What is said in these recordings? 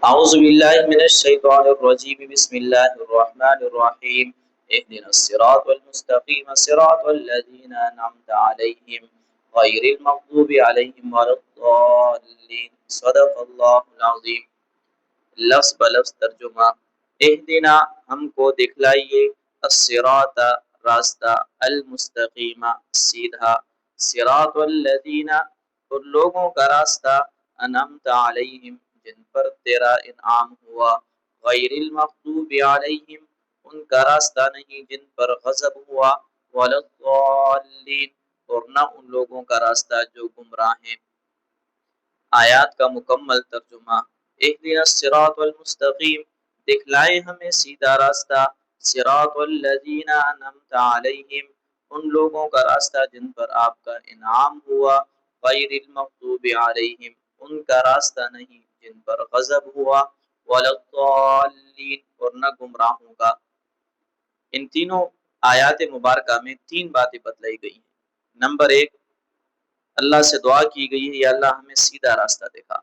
اعوذ باللہ من الشیطان الرجیم بسم اللہ الرحمن الرحیم اهدنا الصراط المستقیم صراط الذین انعمت علیہم غیر المغضوب علیہم ولا الضالین صدق اللہ العظیم۔ لفظ بلفظ ترجمہ۔ اهدنا ہم کو دکھلائیے، الصراط راستہ، المستقیم سیدھا، صراط الذین ان لوگوں کا راستہ، انعمت علیہم جن پر تیرا انعام ہوا، غیر المغضوب علیہم ان کا راستہ نہیں جن پر غضب ہوا، ولا الضالین اور نہ ان لوگوں کا راستہ جو گمراہ ہیں۔ آیات کا مکمل ترجمہ۔ اهدنا الصراط المستقیم دکھلائے ہمیں سیدھا راستہ، صراط الذین انعمت علیہم ان لوگوں کا راستہ جن پر آپ کا انعام ہوا، غیر المغضوب علیہم ان کا راستہ نہیں جن پر غضب ہوا، ولا الضالین اور نہ گمراہوں کا۔ ان تینوں آیات مبارکہ میں تین باتیں بتلائی گئی ہیں۔ نمبر ایک، اللہ سے دعا کی گئی ہے یا اللہ ہمیں سیدھا راستہ دکھا،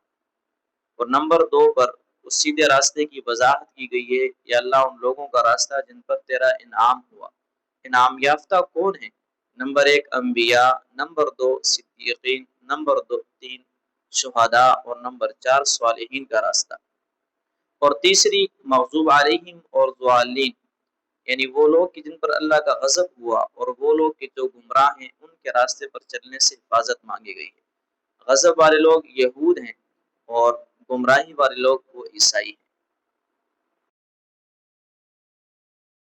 اور نمبر دو پر اس سیدھے راستے کی وضاحت کی گئی ہے یا اللہ ان لوگوں کا راستہ جن پر تیرا انعام ہوا۔ انعام یافتہ کون ہیں؟ نمبر ایک انبیاء، نمبر دو صدیقین، نمبر تین شہداء اور نمبر چار صالحین کا راستہ۔ اور تیسری مغضوب علیہم اور ضالین یعنی وہ لوگ کہ جن پر اللہ کا غضب ہوا، اور وہ لوگ کہ جو گمراہ ہیں ان کے راستے پر چلنے سے حفاظت مانگی گئی ہے۔ غضب والے لوگ یہود ہیں اور گمراہی والے لوگ وہ عیسائی ہیں۔